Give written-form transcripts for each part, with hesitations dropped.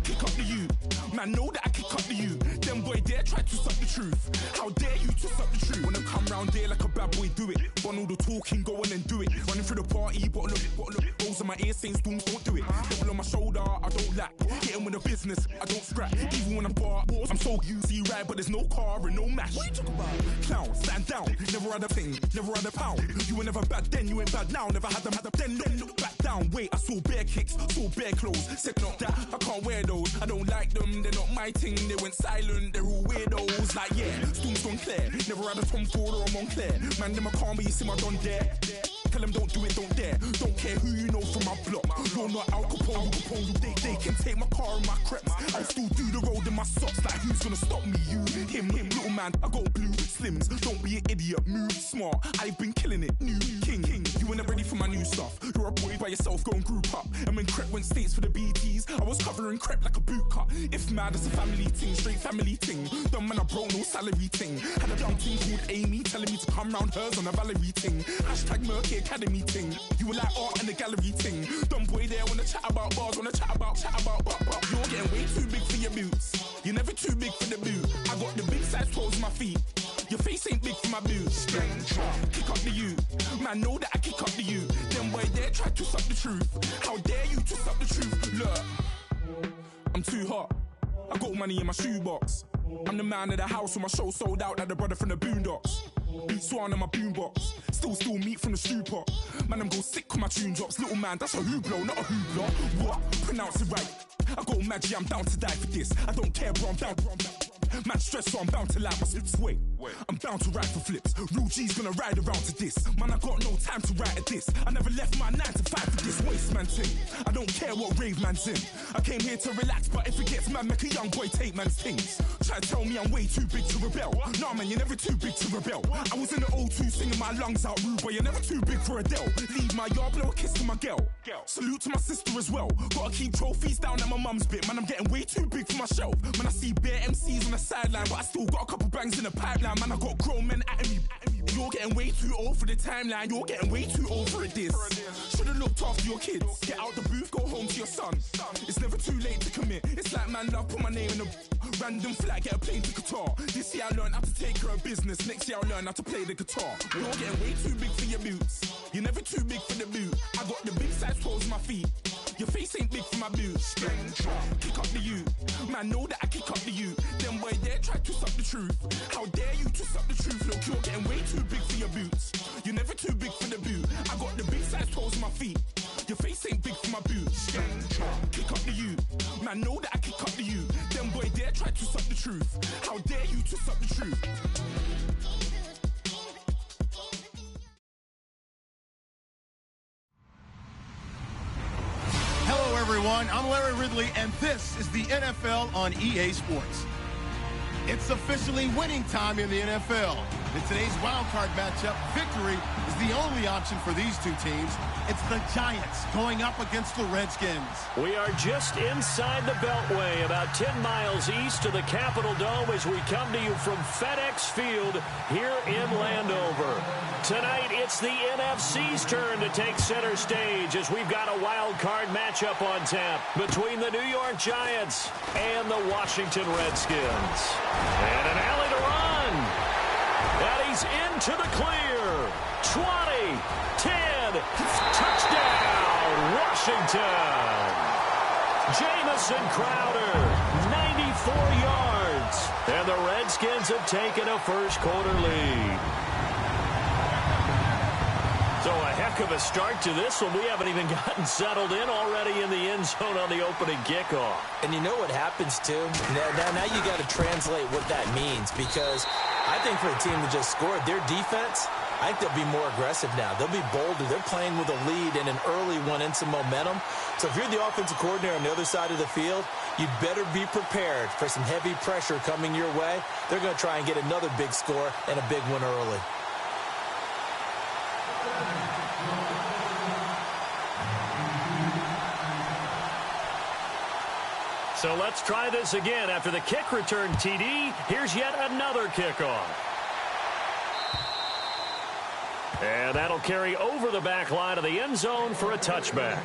Kick up the you. Man, know that I kick up the you. Them boy dare try to suck the truth. How dare you to suck the truth? When I come round there like a bad boy, do it. Want all the talking, go on and do it. Running through the party, bottle up. Rolls in my ear saying storms, don't do it. Devil on my shoulder, I don't lack. Hitting with a business, I don't scrap. Even when I'm bar, I'm so easy right, but there's no car and no mash. What you talk about? Clown, stand down. Never had a thing, never had a pound. You were never bad then, you ain't bad now. Never had them, then look back down. Wait, I saw bare kicks, saw bare clothes. Said not that, I can't wear those. I don't like them, they're not my thing. They went silent, they're all weirdos. Like yeah, storm's gone clear. Never had a Tom Ford or a Montclair. Man, them a calm, but you see my don there. Tell them don't do it, don't dare. Don't care who you know from my block. You're not Al Capone, they can take my car and my creps. I'll still do the road in my socks. Like who's gonna stop me? You, him, little man. I got blue slims. Don't be an idiot, move smart. I've been killing it, new king. You were never ready for my new stuff. You're a boy by yourself, go and group up. And when Crep went states for the BTs, I was covering Crep like a boot cut. If mad, it's a family ting, straight family ting. Dumb man, I broke no salary ting. Had a young ting called Amy telling me to come round hers on a Valerie ting. Hashtag Murky Academy ting. You were like art and the gallery ting. Dumb boy there wanna chat about bars, wanna chat about. You're getting way too big for your boots. You're never too big for the boot. I got the big size toes on my feet. Your face ain't big for my boots. Kick up the you. Man, know that I kick up the you. Them boy there try to suck the truth. How dare you to suck the truth? Look, I'm too hot. I got money in my shoebox. I'm the man of the house when my show sold out like the brother from the Boondocks. Beat Swan in my boombox. Still meat from the stew pot. Man, I'm go sick with my tune drops. Little man, that's a hooplo, not a hoopla. What? Pronounce it right. I got magic, I'm down to die for this. I don't care, bro, I'm down. Man stressed, so I'm bound to lie my slips. Wait, I'm bound to ride for flips. Real G's gonna ride around to this. Man, I got no time to write at this. I never left my 9 to 5 for this waste man thing. I don't care what rave man's in. I came here to relax, but if it gets mad, make a young boy take man's things. Try to tell me I'm way too big to rebel. Nah, man, you're never too big to rebel. I was in the O2 singing my lungs out rude, but you're never too big for Adele. Leave my yard, blow a kiss to my girl. Salute to my sister as well. Gotta keep trophies down at my mum's bit. Man, I'm getting way too big for my shelf. Man, I see bare MCs on the sideline, but I still got a couple bangs in the pipeline. Man, I got grown men at me. You're getting way too old for the timeline. You're getting way too old for a diss. Should've looked after your kids. Get out the booth, go home to your son. It's never too late to commit. It's like man love, put my name in a random flat, get a plane to Qatar. This year I learned how to take care of business. Next year I'll learn how to play the guitar. You're getting way too big for your boots. You're never too big for the boot. I got the big size toes on my feet. Your face ain't big for my boots. Kick up the you. Man, know that I kick up the you. Them boy there try to suck the truth. How dare you to suck the truth? Look, you're getting way too big for your boots. You're never too big for the boot. I got the big size toes on my feet. Your face ain't big for my boots. Kick up the you. Man, know that I kick up the you. Them boy there try to suck the truth. How dare you to suck the truth? Hello, everyone. I'm Larry Ridley, and this is the NFL on EA Sports. It's officially winning time in the NFL. In today's wildcard matchup, victory is the only option for these two teams. It's the Giants going up against the Redskins. We are just inside the Beltway, about 10 miles east of the Capitol Dome as we come to you from FedEx Field here in Landover. Tonight, it's the NFC's turn to take center stage as we've got a wild card matchup on tap between the New York Giants and the Washington Redskins. And an alley to run. And he's into the clear. 20, 10, touchdown, Washington. Jamison Crowder, 94 yards. And the Redskins have taken a first quarter lead. So a heck of a start to this one. We haven't even gotten settled in already in the end zone on the opening kickoff. And you know what happens, too? Now you got to translate what that means, because I think for a team that just scored, their defense, I think they'll be more aggressive now. They'll be bolder. They're playing with a lead and an early one and some momentum. So if you're the offensive coordinator on the other side of the field, you better be prepared for some heavy pressure coming your way. They're going to try and get another big score and a big one early. So let's try this again. After the kick return TD, here's yet another kickoff. And that'll carry over the back line of the end zone for a touchback.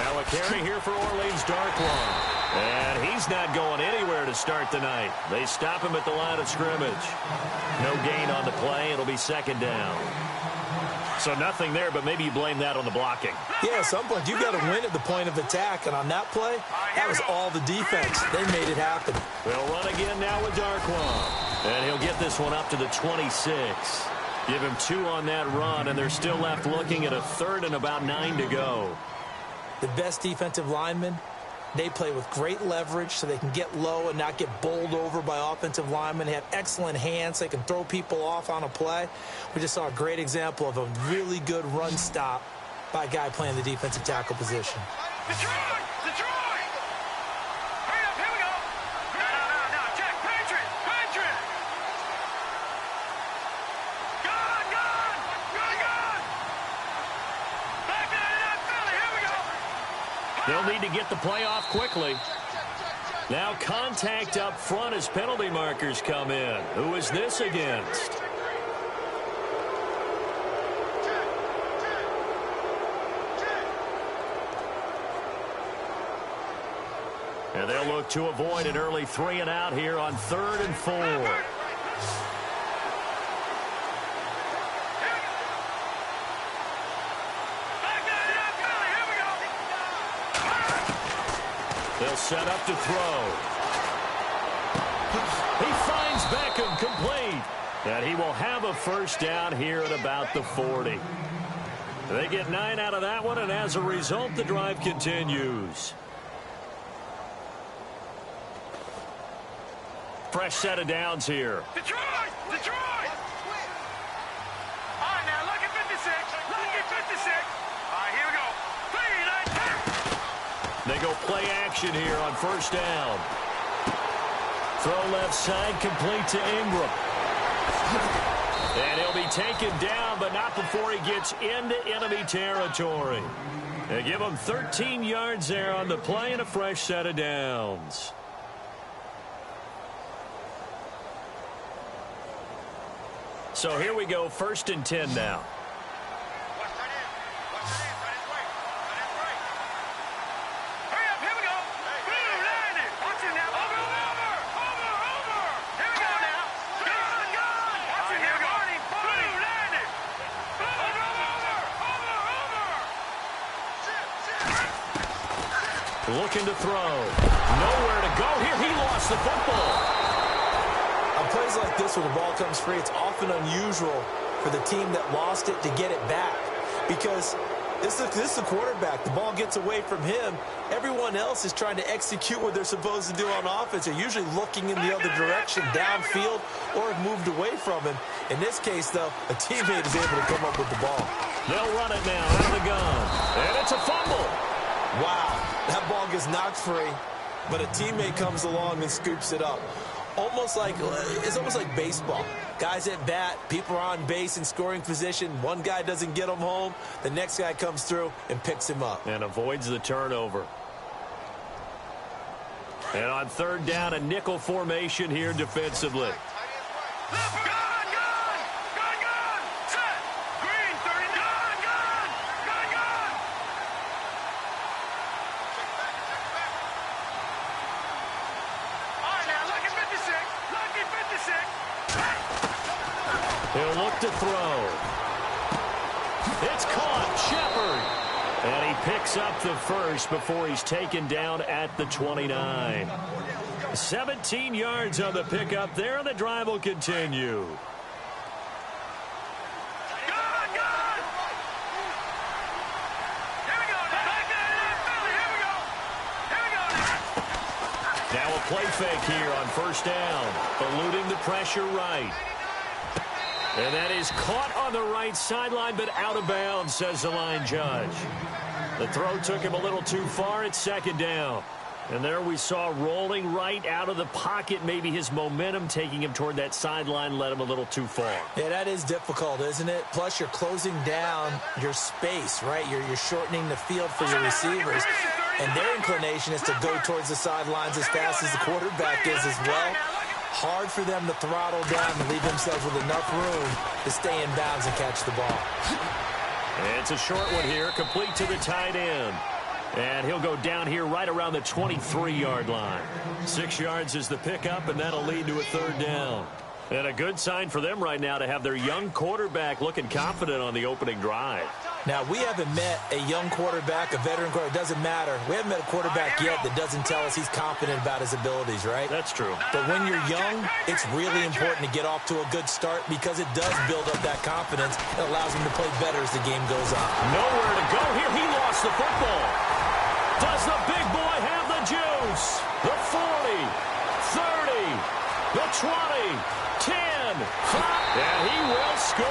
Now a carry here for Orleans Darkwan. And he's not going anywhere to start the night. They stop him at the line of scrimmage. No gain on the play. It'll be second down. So nothing there, but maybe you blame that on the blocking. Yeah, at some point, you've got to win at the point of attack. And on that play, that was all the defense. They made it happen. They'll run again now with Darkwan. And he'll get this one up to the 26. Give him 2 on that run, and they're still left looking at a 3rd and about 9 to go. The best defensive linemen, they play with great leverage so they can get low and not get bowled over by offensive linemen. They have excellent hands. They can throw people off on a play. We just saw a great example of a really good run stop by a guy playing the defensive tackle position. Detroit! Detroit! Hurry up, here we go! No, Jack, Patriot! Gone! Back to Philly, here we go! They'll need to get the play off quickly. Now contact up front as penalty markers come in. Who is this against? And they'll look to avoid an early 3 and out here on 3rd and 4. They'll set up to throw. He finds Beckham complete. And he will have a 1st down here at about the 40. They get 9 out of that one, and as a result, the drive continues. Fresh set of downs here. Detroit! All right, now, look at 56. All right, here we go. 3, 9, 10. They go play action here on 1st down. Throw left side, complete to Ingram. And he'll be taken down, but not before he gets into enemy territory. They give him 13 yards there on the play and a fresh set of downs. So here we go, 1st and 10 now. Looking to throw. Nowhere to go here. He lost the football. On plays like this where the ball comes free, it's often unusual for the team that lost it to get it back. Because this is the quarterback. The ball gets away from him. Everyone else is trying to execute what they're supposed to do on offense. They're usually looking in the other direction, downfield, or have moved away from him. In this case, though, a teammate is able to come up with the ball. They'll run it now out of the gun. And it's a fumble. Wow, that ball gets knocked free, but a teammate comes along and scoops it up. It's almost like baseball. Guys at bat, people are on base in scoring position. One guy doesn't get him home. The next guy comes through and picks him up. And avoids the turnover. And on 3rd down, a nickel formation here defensively. He'll look to throw. It's caught. Shepard. And he picks up the 1st before he's taken down at the 29. 17 yards on the pickup there, and the drive will continue. Now a play fake here on 1st down. Eluding the pressure right. And that is caught on the right sideline, but out of bounds, says the line judge. The throw took him a little too far. It's 2nd down. And there we saw rolling right out of the pocket. Maybe his momentum taking him toward that sideline led him a little too far. Yeah, that is difficult, isn't it? Plus, you're closing down your space, right? You're shortening the field for your receivers. And their inclination is to go towards the sidelines as fast as the quarterback is as well. Hard for them to throttle down and leave themselves with enough room to stay in bounds and catch the ball. And it's a short one here, complete to the tight end. And he'll go down here right around the 23-yard line. 6 yards is the pickup, and that'll lead to a third down. And a good sign for them right now to have their young quarterback looking confident on the opening drive. Now, we haven't met a young quarterback, a veteran quarterback. It doesn't matter. We haven't met a quarterback yet that doesn't tell us he's confident about his abilities, right? That's true. But when you're young, it's really important to get off to a good start because it does build up that confidence. It allows him to play better as the game goes on. Nowhere to go here. He lost the football. Does the big boy have the juice? The 40, 30, the 20. 10, 5, and he will score.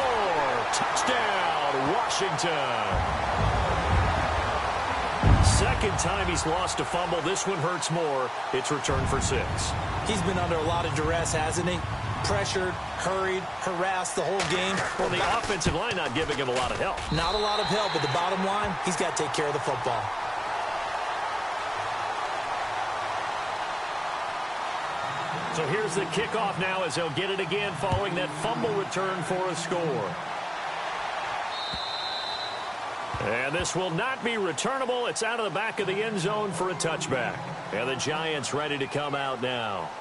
Touchdown, Washington. Second time he's lost a fumble. This one hurts more. It's returned for 6. He's been under a lot of duress, hasn't he? Pressured, hurried, harassed the whole game. Well, the offensive line not giving him a lot of help. Not a lot of help, but the bottom line, he's got to take care of the football. So here's the kickoff now as they'll get it again following that fumble return for a score. And this will not be returnable. It's out of the back of the end zone for a touchback. And the Giants ready to come out now.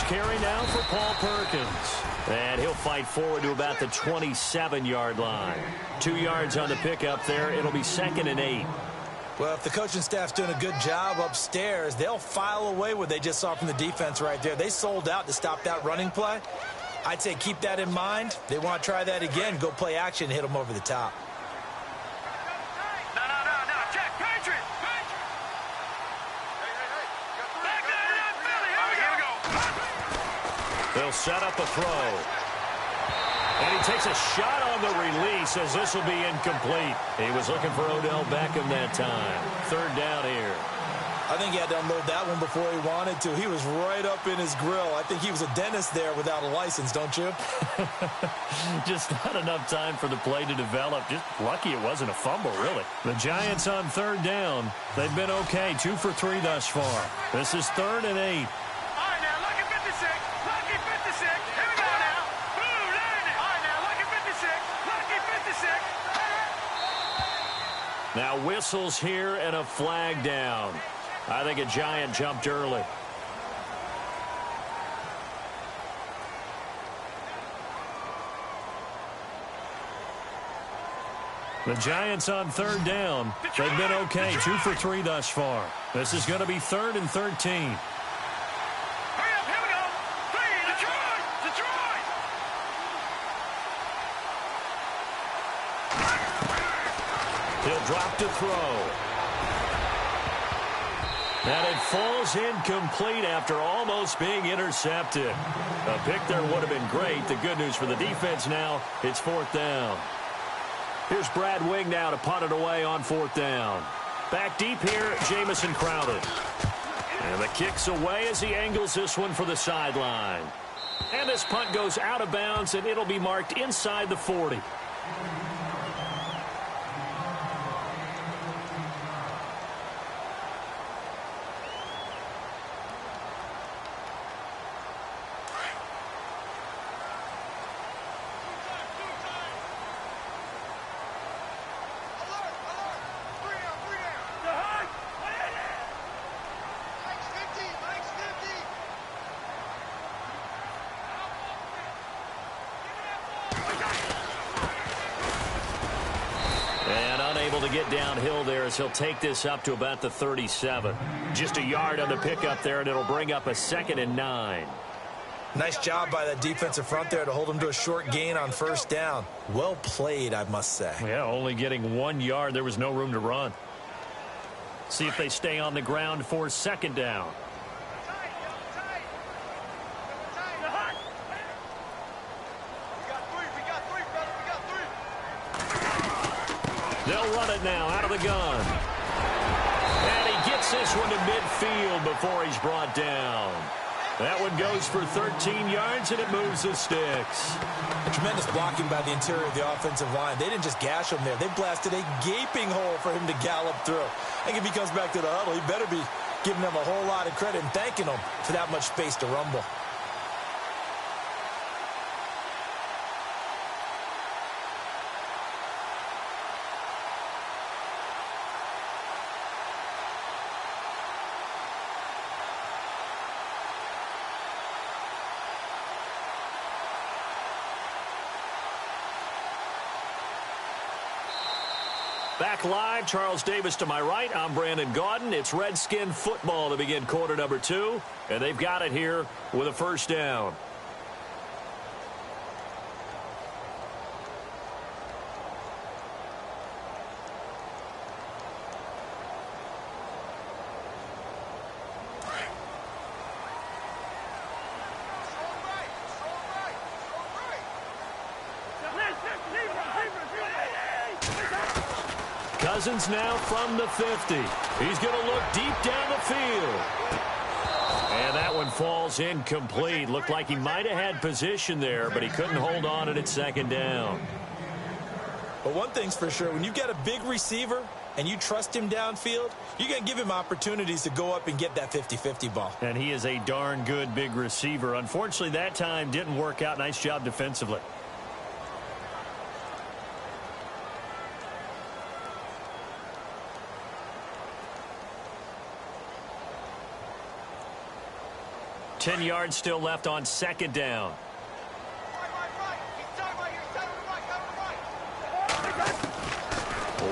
Carry now for Paul Perkins. And he'll fight forward to about the 27-yard line. 2 yards on the pickup there. It'll be 2nd and 8. Well, if the coaching staff's doing a good job upstairs, they'll file away what they just saw from the defense right there. They sold out to stop that running play. I'd say keep that in mind. They want to try that again. Go play action and hit them over the top. They'll set up a throw. And he takes a shot on the release as this will be incomplete. He was looking for Odell Beckham that time. 3rd down here. I think he had to unload that one before he wanted to. He was right up in his grill. I think he was a dentist there without a license, don't you? Just not enough time for the play to develop. Just lucky it wasn't a fumble, really. The Giants on 3rd down. They've been okay. 2 for 3 thus far. This is 3rd and 8. Now whistles here and a flag down. I think a Giant jumped early. The Giants on 3rd down. They've been okay. 2 for 3 thus far. This is going to be 3rd and 13. He'll drop to throw. And it falls incomplete after almost being intercepted. A pick there would have been great. The good news for the defense now, it's 4th down. Here's Brad Wing now to punt it away on 4th down. Back deep here, Jamison Crowder. And the kick's away as he angles this one for the sideline. And this punt goes out of bounds, and it'll be marked inside the 40. To get downhill there as he'll take this up to about the 37. Just a yard on the pickup there, and it'll bring up a 2nd and 9. Nice job by that defensive front there to hold him to a short gain on 1st down. Well played, I must say. Yeah, only getting 1 yard. There was no room to run. See if they stay on the ground for 2nd down. They'll run it now out of the gun. And he gets this one to midfield before he's brought down. That one goes for 13 yards, and it moves the sticks. Tremendous blocking by the interior of the offensive line. They didn't just gash him there. They blasted a gaping hole for him to gallop through. I think if he comes back to the huddle, he better be giving them a whole lot of credit and thanking them for that much space to rumble. Back live, Charles Davis to my right. I'm Brandon Gaudin. It's Redskin football to begin quarter number 2, and they've got it here with a first down. Cousins now from the 50. He's going to look deep down the field. And that one falls incomplete. Looked like he might have had position there, but he couldn't hold on at second down. But one thing's for sure, when you've got a big receiver and you trust him downfield, you're going to give him opportunities to go up and get that 50-50 ball. And he is a darn good big receiver. Unfortunately, that time didn't work out. Nice job defensively. Ten yards still left on second down.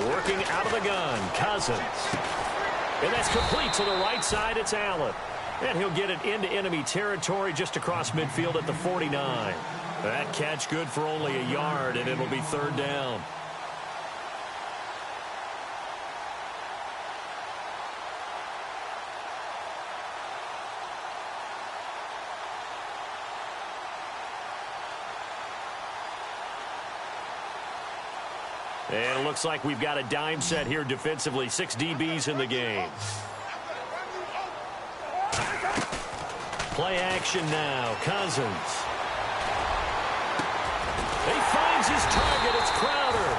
Working out of the gun, Cousins. And that's complete to the right side. It's Allen. And he'll get it into enemy territory just across midfield at the 49. That catch good for only a yard, and it'll be third down. And it looks like we've got a dime set here defensively. 6 DBs in the game. Play action now. Cousins. He finds his target. It's Crowder.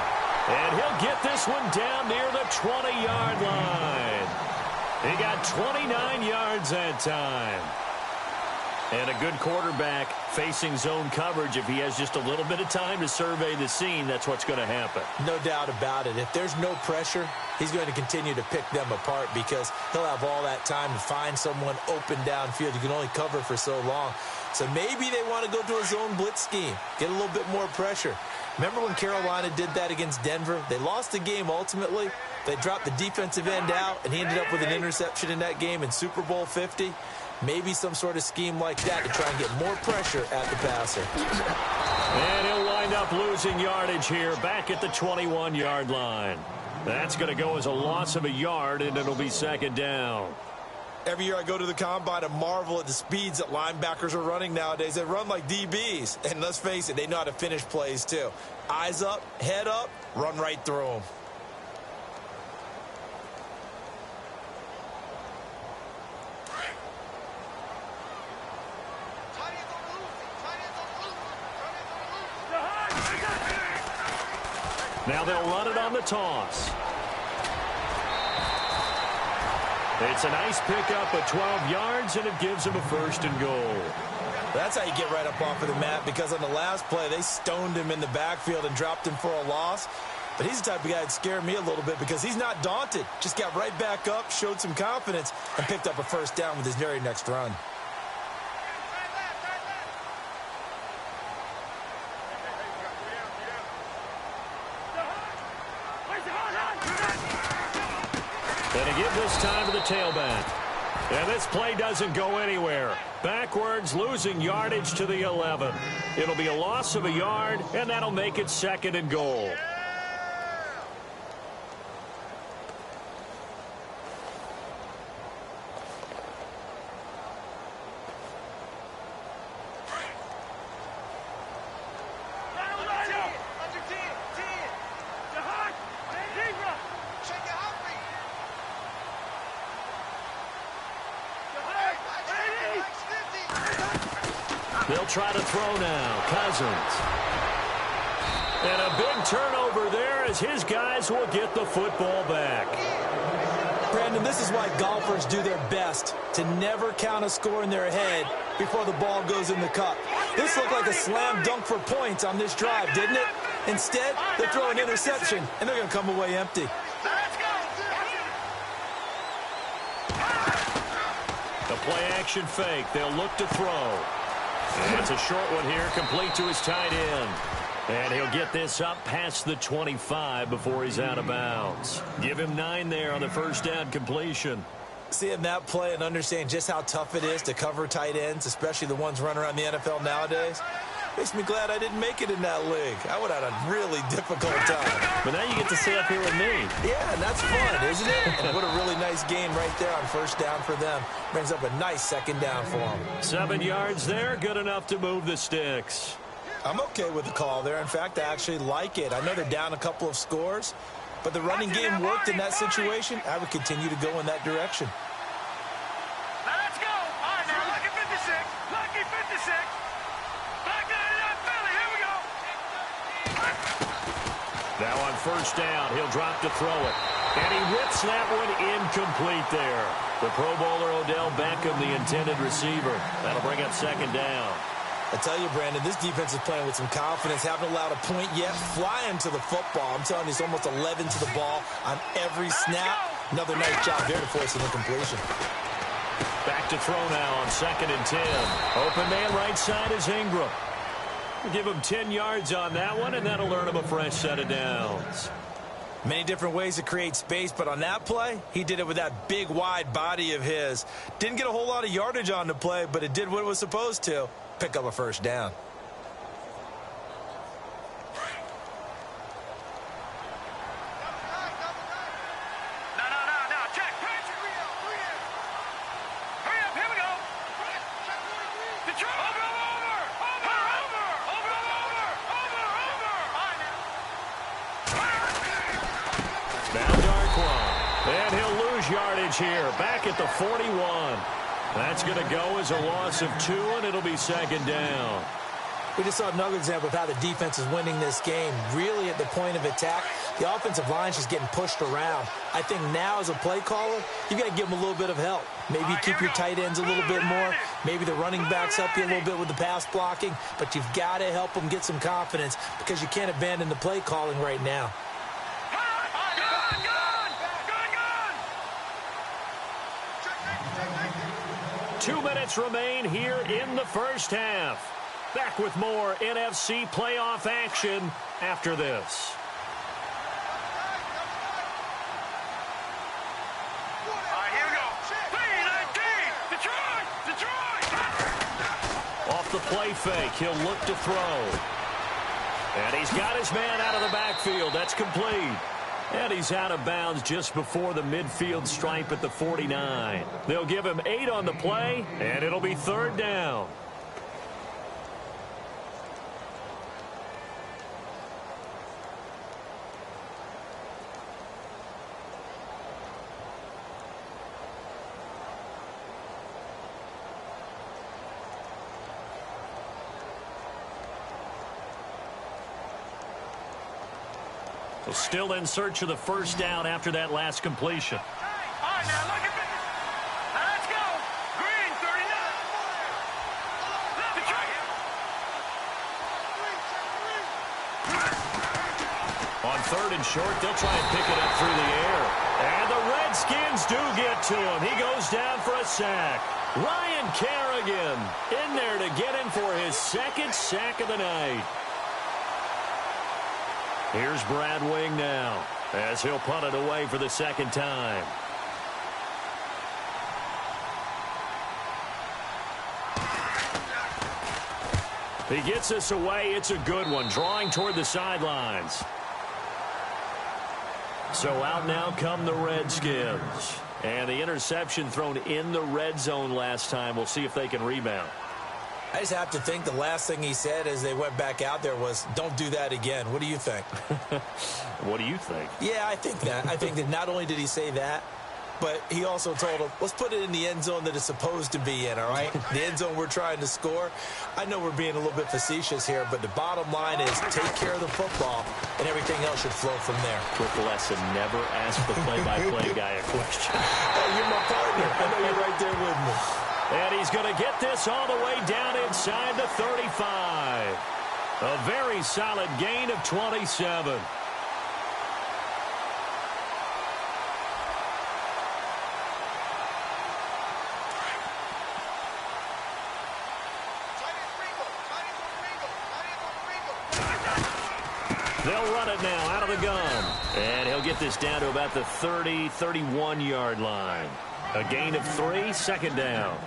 And he'll get this one down near the 20-yard line. He got 29 yards that time. And a good quarterback facing zone coverage. If he has just a little bit of time to survey the scene, that's what's going to happen. No doubt about it. If there's no pressure, he's going to continue to pick them apart because he'll have all that time to find someone open downfield. You can only cover for so long. So maybe they want to go to a zone blitz scheme, get a little bit more pressure. Remember when Carolina did that against Denver? They lost the game ultimately. They dropped the defensive end out, and he ended up with an interception in that game in Super Bowl 50. Maybe some sort of scheme like that to try and get more pressure at the passer. And he'll wind up losing yardage here back at the 21-yard line. That's going to go as a loss of a yard, and it'll be second down. Every year I go to the combine and marvel at the speeds that linebackers are running nowadays. They run like DBs. And let's face it, they know how to finish plays too. Eyes up, head up, run right through them. Now they'll run it on the toss. It's a nice pickup of 12 yards, and it gives them a first and goal. That's how you get right up off of the mat, because on the last play, they stoned him in the backfield and dropped him for a loss. But he's the type of guy that scared me a little bit because he's not daunted. Just got right back up, showed some confidence, and picked up a first down with his very next run. And to give this time to the tailback. And this play doesn't go anywhere. Backwards, losing yardage to the 11. It'll be a loss of a yard, and that'll make it second and goal. try to throw now. Cousins. And a big turnover there as his guys will get the football back. Brandon, this is why golfers do their best to never count a score in their head before the ball goes in the cup. This looked like a slam dunk for points on this drive, didn't it? Instead, they throw an interception, and they're going to come away empty. The play-action fake. They'll look to throw. And it's a short one here, complete to his tight end. And he'll get this up past the 25 before he's out of bounds. Give him 9 there on the first down completion. Seeing that play and understand just how tough it is to cover tight ends, especially the ones running around the NFL nowadays, makes me glad I didn't make it in that league. I would have had a really difficult time. But now you get to sit up here with me. Yeah, and that's fun, isn't it? And what a really nice game right there on first down for them. Brings up a nice second down for them. 7 yards there, good enough to move the sticks. I'm okay with the call there. In fact, I actually like it. I know they're down a couple of scores, but the running game worked in that situation. I would continue to go in that direction. Now let's go. All right, now, lucky 56. Lucky 56. Back down to that belly. Here we go. Now on first down, he'll drop to throw it. And he whips that one incomplete there. The Pro Bowler Odell Beckham, the intended receiver. That'll bring up second down. I tell you, Brandon, this defense is playing with some confidence. Haven't allowed a point yet. Flying to the football. I'm telling you, it's almost 11 to the ball on every snap. Another nice job there to force an incompletion. Back to throw now on 2nd and 10. Open man right side is Ingram. We'll give him 10 yards on that one, and that'll earn him a fresh set of downs. Many different ways to create space, but on that play, he did it with that big, wide body of his. Didn't get a whole lot of yardage on the play, but it did what it was supposed to. Pick up a first down. No, check. Hurry up, here we go. Detroit. Over. Now Darkwan. And he'll lose yardage here. Back at the 41. That's going to go as a loss of 2, and it'll be second down. We just saw another example of how the defense is winning this game. Really at the point of attack, the offensive line's just getting pushed around. I think now as a play caller, you've got to give them a little bit of help. Maybe you keep your tight ends a little bit more. Maybe the running backs help you a little bit with the pass blocking. But you've got to help them get some confidence because you can't abandon the play calling right now. 2 minutes remain here in the first half. Back with more NFC playoff action after this. All right, here we go. 3-19. Detroit. Off the play fake, he'll look to throw. And he's got his man out of the backfield. That's complete. And he's out of bounds just before the midfield stripe at the 49. They'll give him 8 on the play, and it'll be third down. Still in search of the first down after that last completion. All right, now look at this. Now let's go. Green, 39. Detroit. On 3rd and short, they'll try and pick it up through the air. And the Redskins do get to him. He goes down for a sack. Ryan Kerrigan in there to get him for his 2nd sack of the night. Here's Brad Wing now as he'll punt it away for the 2nd time. He gets this away. It's a good one, drawing toward the sidelines. So out now come the Redskins. And the interception thrown in the red zone last time. We'll see if they can rebound. I just have to think the last thing he said as they went back out there was, don't do that again. What do you think? What do you think? Yeah, I think that. I think that not only did he say that, but he also told him, let's put it in the end zone that it's supposed to be in, all right? The end zone we're trying to score. I know we're being a little bit facetious here, but the bottom line is take care of the football, and everything else should flow from there. Quick lesson, never ask the play-by-play guy a question. Hey, you're my partner. I know you're right there with me. And he's going to get this all the way down inside the 35. A very solid gain of 27. They'll run it now out of the gun. And he'll get this down to about the 30, 31-yard line. A gain of 3, second down.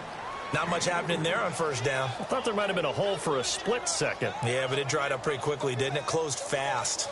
Not much happening there on first down. I thought there might have been a hole for a split second. Yeah, but it dried up pretty quickly, didn't it? Closed fast.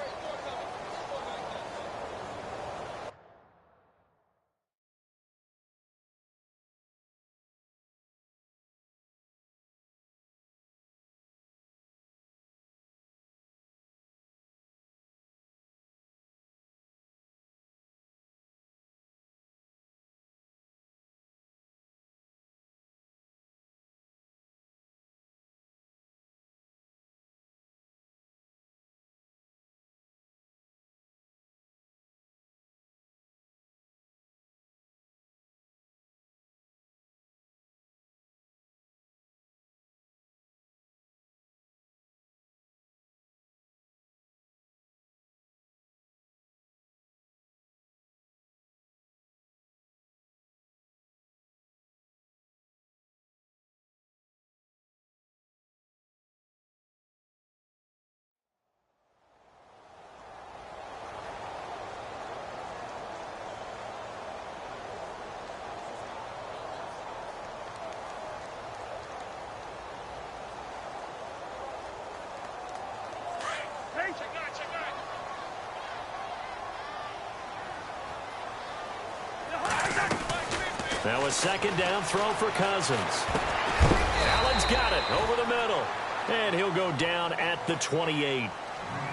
Now a second down throw for Cousins. Allen's got it over the middle. And he'll go down at the 28.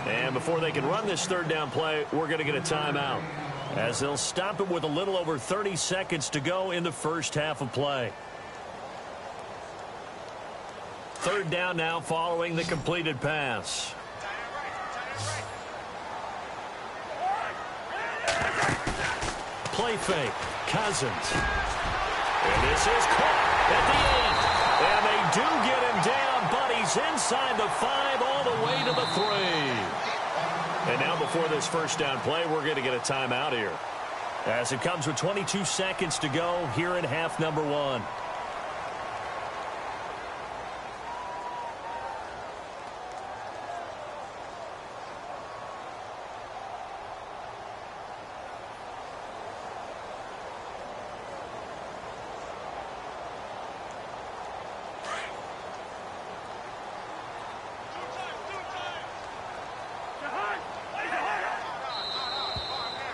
And before they can run this third down play, we're going to get a timeout, as they'll stop it with a little over 30 seconds to go in the first half of play. Third down now following the completed pass. Play fake. Cousins. And this is caught at the 8. And they do get him down, but he's inside the 5 all the way to the 3. And now before this first down play, we're going to get a timeout here, as it comes with 22 seconds to go here in half number 1.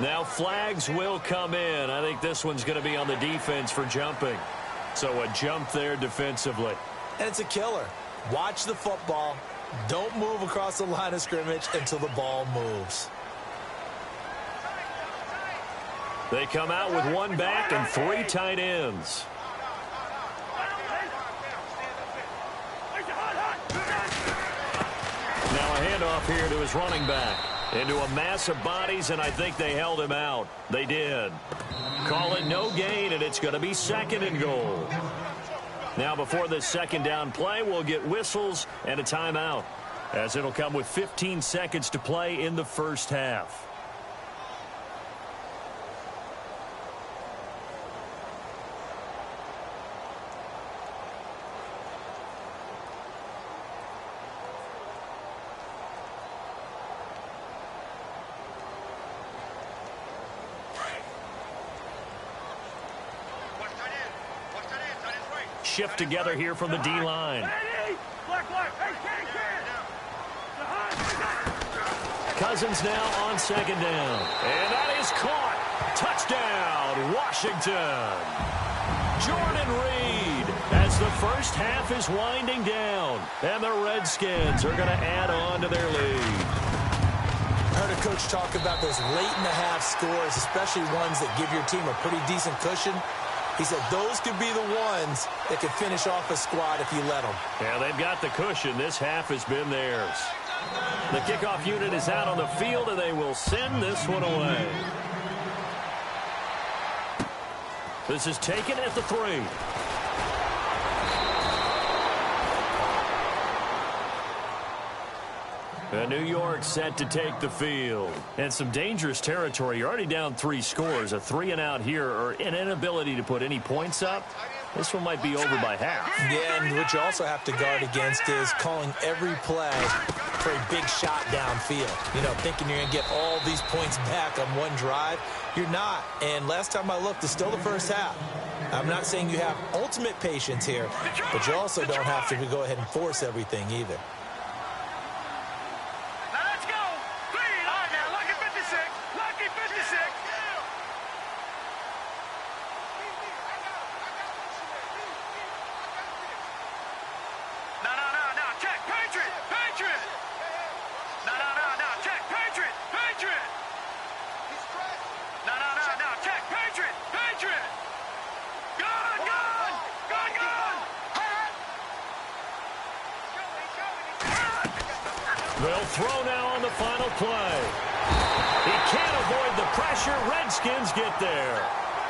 Now flags will come in. I think this one's going to be on the defense for jumping. So a jump there defensively. And it's a killer. Watch the football. Don't move across the line of scrimmage until the ball moves. They come out with one back and 3 tight ends. Now a handoff here to his running back. Into a mass of bodies, and I think they held him out. They did. Call it no gain, and it's going to be second and goal. Now before this second down play, we'll get whistles and a timeout, as it'll come with 15 seconds to play in the first half. Shift together here from the D-line. Cousins now on second down. And that is caught. Touchdown, Washington. Jordan Reed, as the first half is winding down. And the Redskins are going to add on to their lead. I heard a coach talk about those late-in-the-half scores, especially ones that give your team a pretty decent cushion. He said those could be the ones that could finish off a squad if you let them. Yeah, they've got the cushion. This half has been theirs. The kickoff unit is out on the field, and they will send this one away. This is taken at the 3. New York set to take the field. And some dangerous territory. You're already down 3 scores. A 3-and-out here, or an inability to put any points up. This one might be over by half. Yeah, and what you also have to guard against is calling every play for a big shot downfield. You know, thinking you're going to get all these points back on one drive. You're not. And last time I looked, it's still the first half. I'm not saying you have ultimate patience here, but you also don't have to go ahead and force everything either. They'll throw now on the final play. He can't avoid the pressure. Redskins get there.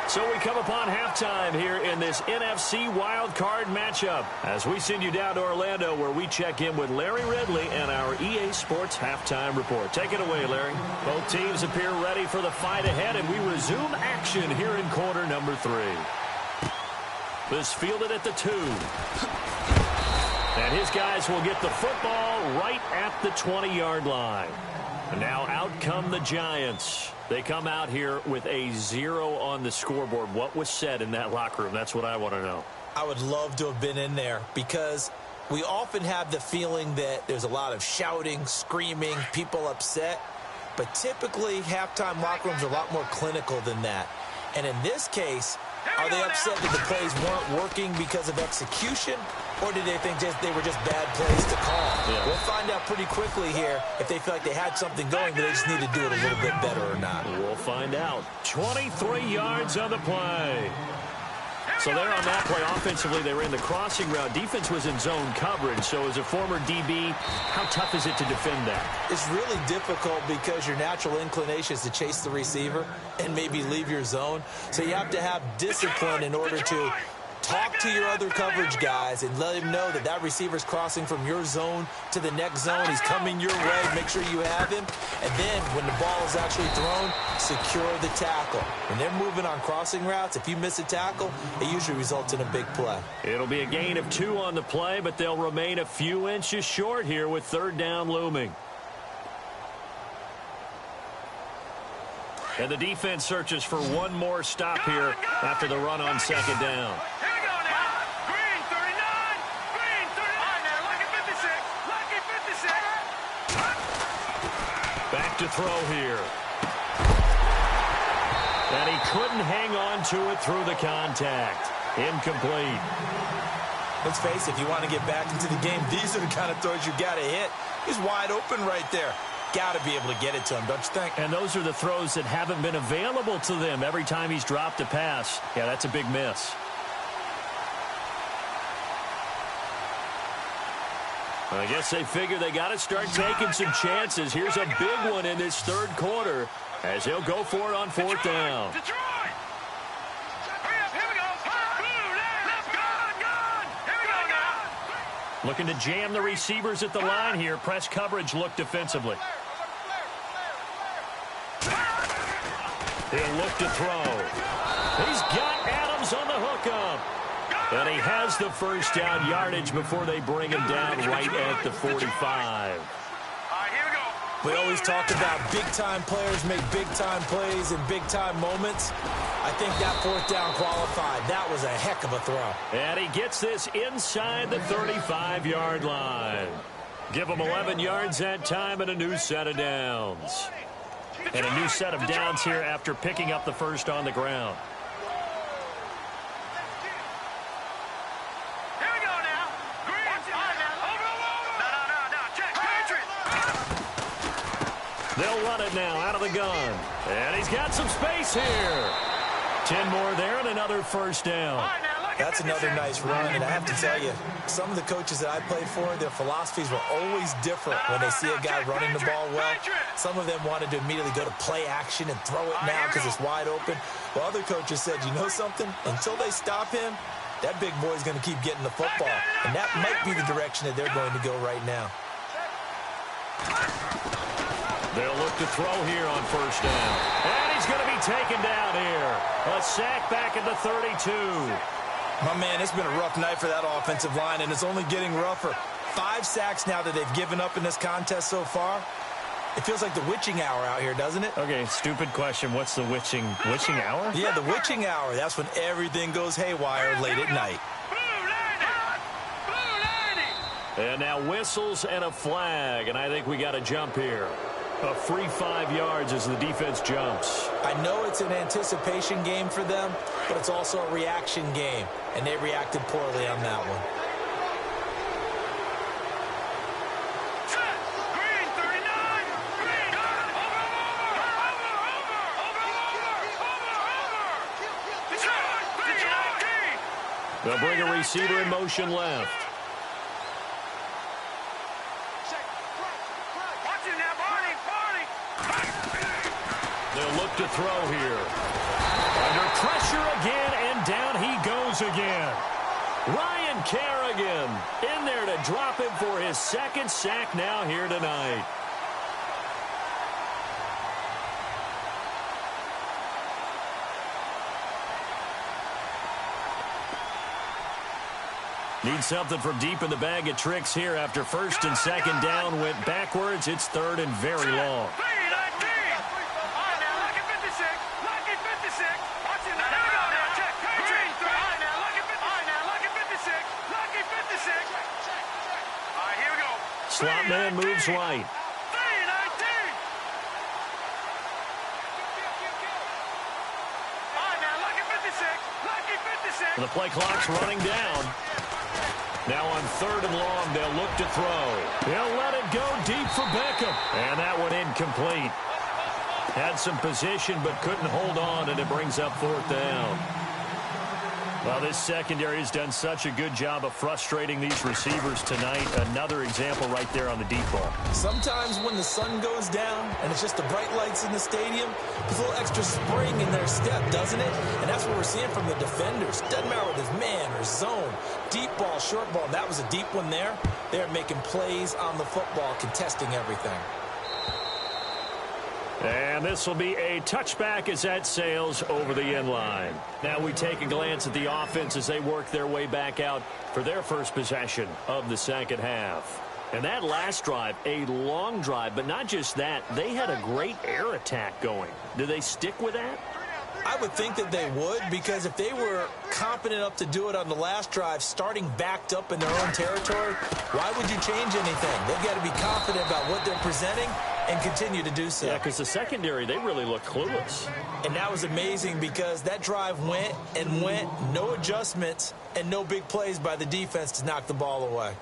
So we come upon halftime here in this NFC wildcard matchup as we send you down to Orlando where we check in with Larry Ridley and our EA Sports halftime report. Take it away, Larry. Both teams appear ready for the fight ahead, and we resume action here in quarter number 3. This fielded at the 2. And his guys will get the football right at the 20-yard line. And now out come the Giants. They come out here with a 0 on the scoreboard. What was said in that locker room? That's what I want to know. I would love to have been in there because we often have the feeling that there's a lot of shouting, screaming, people upset. But typically, halftime locker rooms are a lot more clinical than that. And in this case, are they upset that the plays weren't working because of execution, or did they think they were just bad plays to call? Yeah. We'll find out pretty quickly here if they feel like they had something going, but they just need to do it a little bit better or not. We'll find out. 23 yards on the play. So there on that play, offensively, they ran the crossing route. Defense was in zone coverage. So as a former DB, how tough is it to defend that? It's really difficult because your natural inclination is to chase the receiver and maybe leave your zone. So you have to have discipline in order to talk to your other coverage guys and let him know that that receiver's crossing from your zone to the next zone. He's coming your way. Make sure you have him. And then when the ball is actually thrown, secure the tackle. When they're moving on crossing routes, if you miss a tackle, it usually results in a big play. It'll be a gain of 2 on the play, but they'll remain a few inches short here with 3rd down looming. And the defense searches for one more stop here after the run on 2nd down. Back to throw here. And he couldn't hang on to it through the contact. Incomplete. Let's face it, if you want to get back into the game, these are the kind of throws you got to hit. He's wide open right there. Got to be able to get it to him, don't you think? And those are the throws that haven't been available to them every time he's dropped a pass. Yeah, that's a big miss. I guess they figure they got to start taking some chances. Here's a big one in this 3rd quarter as he'll go for it on 4th down. Looking to jam the receivers at the line here. Press coverage look defensively. He'll look to throw. He's got Adams on the hookup. And he has the 1st down yardage before they bring him down right at the 45. We always talk about big-time players make big-time plays in big-time moments. I think that 4th down qualified. That was a heck of a throw. And he gets this inside the 35-yard line. Give him 11 yards that time and a new set of downs. And a new set of downs here after picking up the 1st on the ground. They'll run it now out of the gun. And he's got some space here. 10 more there and another first down. That's another nice run, and I have to tell you, some of the coaches that I played for, their philosophies were always different when they see a guy running the ball well. Some of them wanted to immediately go to play action and throw it now because it's wide open. While other coaches said, you know something? Until they stop him, that big boy's going to keep getting the football. And that might be the direction that they're going to go right now. They'll look to throw here on first down. And he's going to be taken down here. A sack back at the 32. My man, it's been a rough night for that offensive line, and it's only getting rougher. 5 sacks now that they've given up in this contest so far. It feels like the witching hour out here, doesn't it? Okay, stupid question. What's the witching hour? Yeah, the witching hour. That's when everything goes haywire late at night. And now whistles and a flag, and I think we got a jump here. A free 5 yards as the defense jumps. I know it's an anticipation game for them, but it's also a reaction game, and they reacted poorly on that one. They'll bring a receiver in motion left. They'll look to throw here. Under pressure again, and down he goes again. Ryan Kerrigan in there to drop him for his second sack now here tonight. Need something from deep in the bag of tricks here after first and second down went backwards. It's third and very long. Slot man moves right. The play clock's running down. Now on third and long, they'll look to throw. They'll let it go deep for Beckham. And that one incomplete. Had some position but couldn't hold on, and it brings up fourth down. Well, this secondary has done such a good job of frustrating these receivers tonight. Another example right there on the deep ball. Sometimes when the sun goes down and it's just the bright lights in the stadium, there's a little extra spring in their step, doesn't it? And that's what we're seeing from the defenders. Doesn't matter whether it's man or zone, deep ball, short ball. That was a deep one there. They're making plays on the football, contesting everything. And this will be a touchback as that sails over the end line. Now we take a glance at the offense as they work their way back out for their first possession of the second half. And that last drive, a long drive, but not just that. They had a great air attack going. Do they stick with that? I would think that they would, because if they were competent enough to do it on the last drive, starting backed up in their own territory, why would you change anything? They've got to be confident about what they're presenting and continue to do so. Yeah, because the secondary, they really looked clueless. And that was amazing because that drive went and went, no adjustments, and no big plays by the defense to knock the ball away.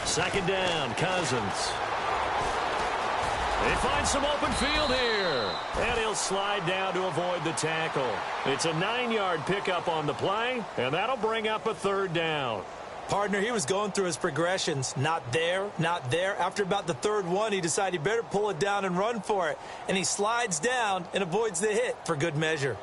Second down, Cousins. They find some open field here. And he'll slide down to avoid the tackle. It's a 9-yard pickup on the play, and that'll bring up a third down. Partner, he was going through his progressions. Not there, not there. After about the third one, he decided he better pull it down and run for it. And he slides down and avoids the hit for good measure.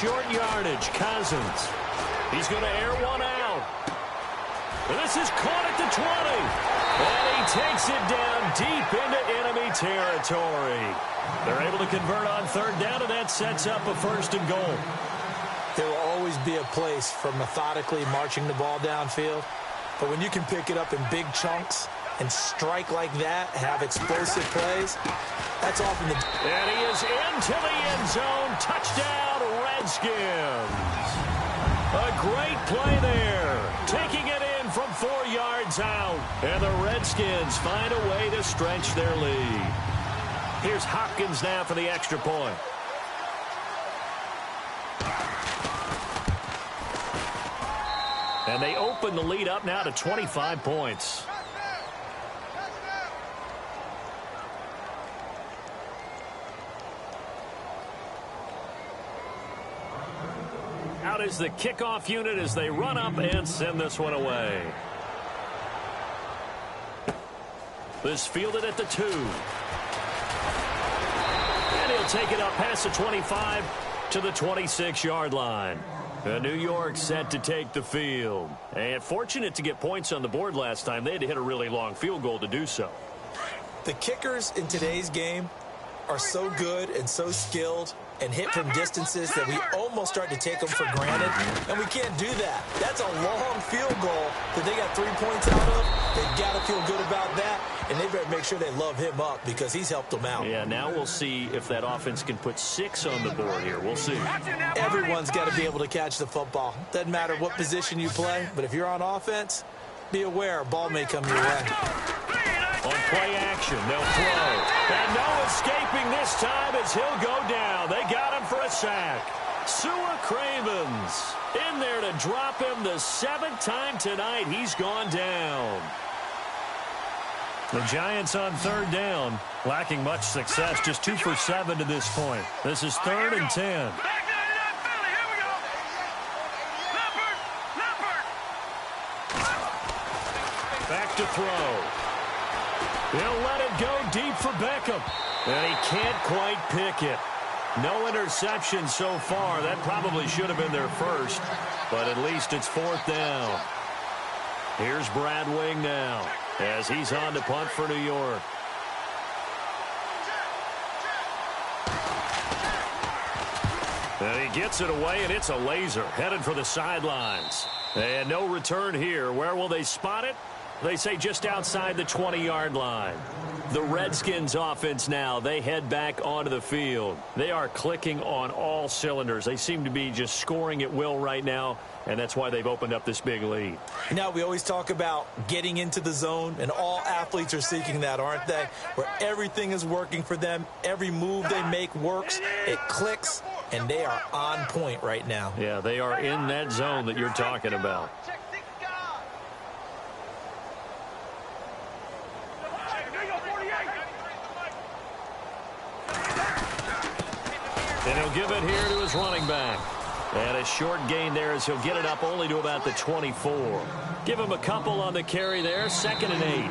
Short yardage, Cousins. He's going to air one out. And this is caught at the 20. And he takes it down deep into enemy territory. They're able to convert on third down, and that sets up a first and goal. There will always be a place for methodically marching the ball downfield. But when you can pick it up in big chunks and strike like that, have explosive plays, that's often the... And he is into the end zone. Touchdown, Redskins. A great play there. Taking it in from 4 yards out. And the Redskins find a way to stretch their lead. Here's Hopkins now for the extra point. And they open the lead up now to 25 points. Out is the kickoff unit as they run up and send this one away. This fielded at the 2. And he'll take it up past the 25 to the 26-yard line. New York set to take the field. And fortunate to get points on the board last time. They had to hit a really long field goal to do so. The kickers in today's game are so good and so skilled and hit from distances that we almost start to take them for granted, and we can't do that. That's a long field goal that they got 3 points out of. They've got to feel good about that, and they better make sure they love him up because he's helped them out. Yeah, now we'll see if that offense can put 6 on the board here. We'll see. Everyone's got to be able to catch the football. Doesn't matter what position you play, but if you're on offense, be aware a ball may come your way. On play action, they'll throw. And no escaping this time as he'll go down. They got him for a sack. Sua Cravens in there to drop him the 7th time tonight. He's gone down. The Giants on third down, lacking much success, just 2 for 7 to this point. This is 3rd and 10. Back to throw. He'll let it go deep for Beckham. And he can't quite pick it. No interception so far. That probably should have been their first. But at least it's 4th down. Here's Brad Wing now as he's on to punt for New York. And he gets it away, and it's a laser headed for the sidelines. And no return here. Where will they spot it? They say just outside the 20-yard line. The Redskins offense now, they head back onto the field. They are clicking on all cylinders. They seem to be just scoring at will right now, and that's why they've opened up this big lead. Now, we always talk about getting into the zone, and all athletes are seeking that, aren't they? Where everything is working for them. Every move they make works. It clicks, and they are on point right now. Yeah, they are in that zone that you're talking about. And he'll give it here to his running back. And a short gain there as he'll get it up only to about the 24. Give him a couple on the carry there. 2nd and 8.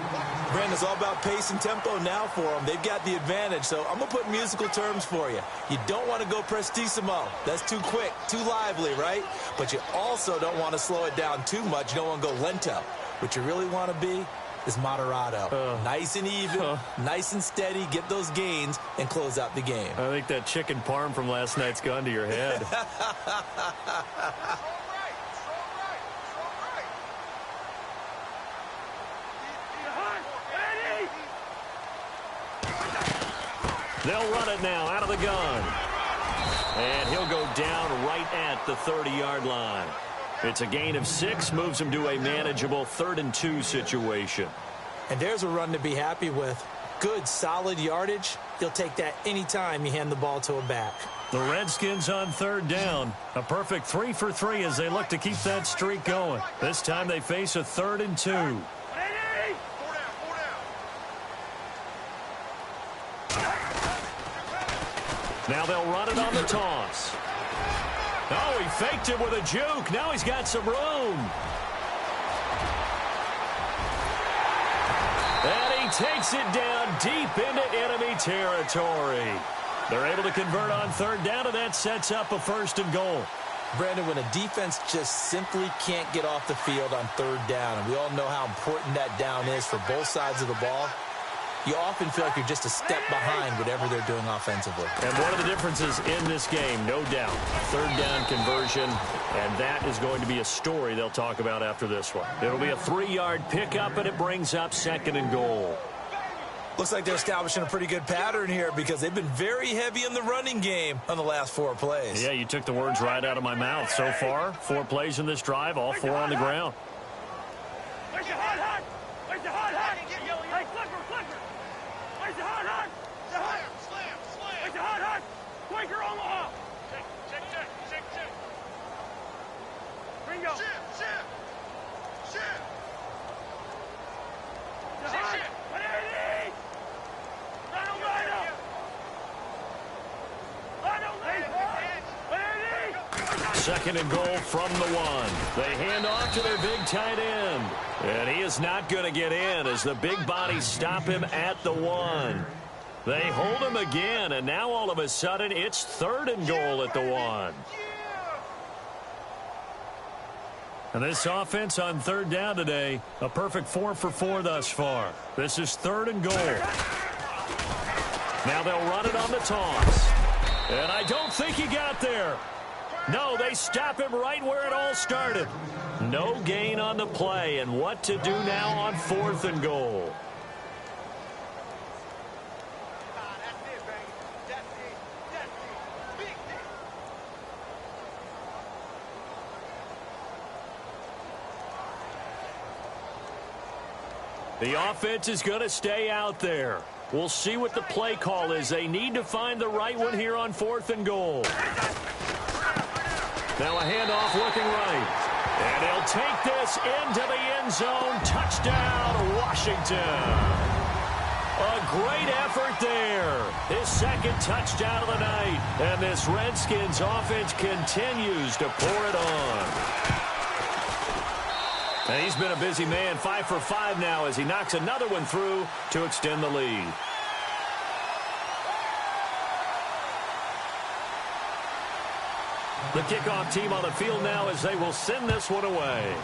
Brandon, it's all about pace and tempo now for them. They've got the advantage, so I'm going to put musical terms for you. You don't want to go prestissimo. That's too quick, too lively, right? But you also don't want to slow it down too much. You don't want to go lento. What you really want to be is moderato. Nice and even, nice and steady, get those gains, and close out the game. I think that chicken parm from last night's gone to your head. They'll run it now out of the gun. And he'll go down right at the 30-yard line. It's a gain of 6, moves him to a manageable 3rd and 2 situation. And there's a run to be happy with. Good, solid yardage. He'll take that anytime you hand the ball to a back. The Redskins on 3rd down. A perfect 3 for 3 as they look to keep that streak going. This time they face a 3rd and 2. Now they'll run it on the toss. Oh, he faked it with a juke. Now he's got some room. And he takes it down deep into enemy territory. They're able to convert on 3rd down, and that sets up a 1st and goal. Brandon, when a defense just simply can't get off the field on third down, and we all know how important that down is for both sides of the ball, you often feel like you're just a step behind whatever they're doing offensively. And one of the differences in this game, no doubt, third down conversion, and that is going to be a story they'll talk about after this one. It'll be a 3-yard pickup, and it brings up 2nd and goal. Looks like they're establishing a pretty good pattern here because they've been very heavy in the running game on the last 4 plays. Yeah, you took the words right out of my mouth. So far, 4 plays in this drive, all 4 on the ground. Where's your hot, hot? Where's your hot, hot? Hey, flicker, flicker. Where's your hot, hot? Slam. Where's your hot, hot? Quaker Omaha. Check. Ringo. Ship. Second and goal from the 1. They hand off to their big tight end. And he is not going to get in as the big bodies stop him at the 1. They hold him again, and now all of a sudden it's 3rd and goal at the 1. And this offense on 3rd down today, a perfect 4 for 4 thus far. This is 3rd and goal. Now they'll run it on the toss. And I don't think he got there. No, they stop him right where it all started. No gain on the play, and what to do now on 4th and goal. The offense is going to stay out there. We'll see what the play call is. They need to find the right one here on 4th and goal. Now a handoff looking right. And he'll take this into the end zone. Touchdown, Washington. A great effort there. His 2nd touchdown of the night. And this Redskins offense continues to pour it on. And he's been a busy man, 5 for 5 now as he knocks another one through to extend the lead. The kickoff team on the field now as they will send this one away.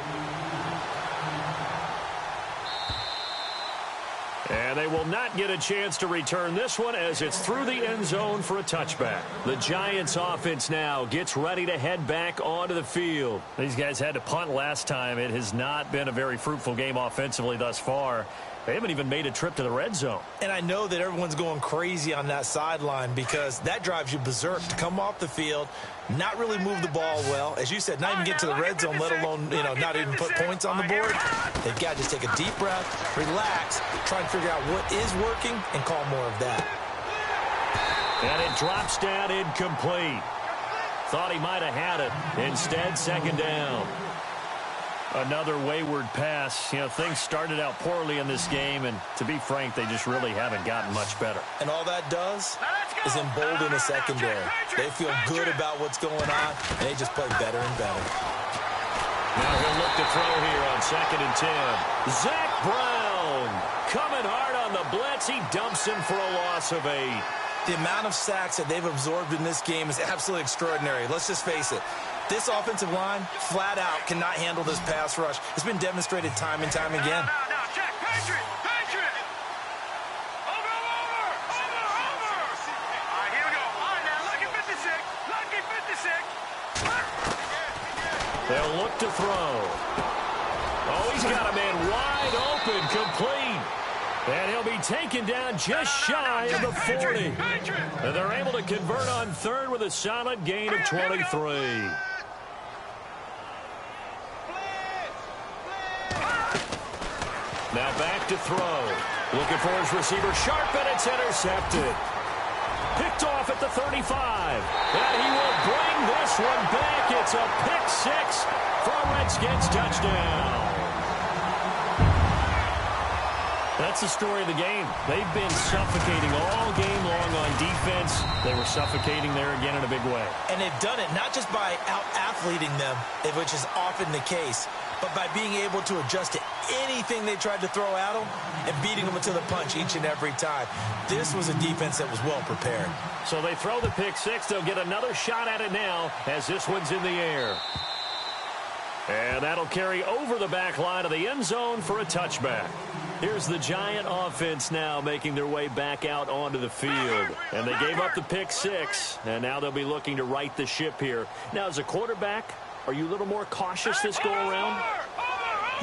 And they will not get a chance to return this one as it's through the end zone for a touchback. The Giants offense now gets ready to head back onto the field. These guys had to punt last time. It has not been a very fruitful game offensively thus far. They haven't even made a trip to the red zone. And I know that everyone's going crazy on that sideline because that drives you berserk to come off the field, not really move the ball well. As you said, not even get to the red zone, let alone, not even put points on the board. They've got to just take a deep breath, relax, try and figure out what is working and call more of that. And it drops down incomplete. Thought he might have had it. Instead, 2nd down. Another wayward pass. Things started out poorly in this game, and to be frank, they just really haven't gotten much better. And all that does is embolden the secondary. They feel good about what's going on, and they just play better and better. Now he'll look to throw here on 2nd and 10. Zach Brown coming hard on the blitz. He dumps him for a loss of 8. The amount of sacks that they've absorbed in this game is absolutely extraordinary. Let's just face it. This offensive line, flat out, cannot handle this pass rush. It's been demonstrated time and time again. Now, check. Patriot. Over. All right, here we go. All right, now, lucky 56. They'll look to throw. Oh, he's got a man wide open, complete. And he'll be taken down just shy of the 40. And they're able to convert on 3rd with a solid gain of 23. Now back to throw. Looking for his receiver. Sharp, and it's intercepted. Picked off at the 35. And he will bring this one back. It's a pick 6 for a Redskins touchdown. That's the story of the game. They've been suffocating all game long on defense. They were suffocating there again in a big way. And they've done it not just by out-athleting them, which is often the case, but by being able to adjust to anything they tried to throw at them and beating them to the punch each and every time. This was a defense that was well prepared. So they throw the pick six. They'll get another shot at it now as this one's in the air. And that'll carry over the back line of the end zone for a touchback. Here's the Giant offense now making their way back out onto the field. And they gave up the pick six, and now they'll be looking to right the ship here. Now, as a quarterback, are you a little more cautious this go-around?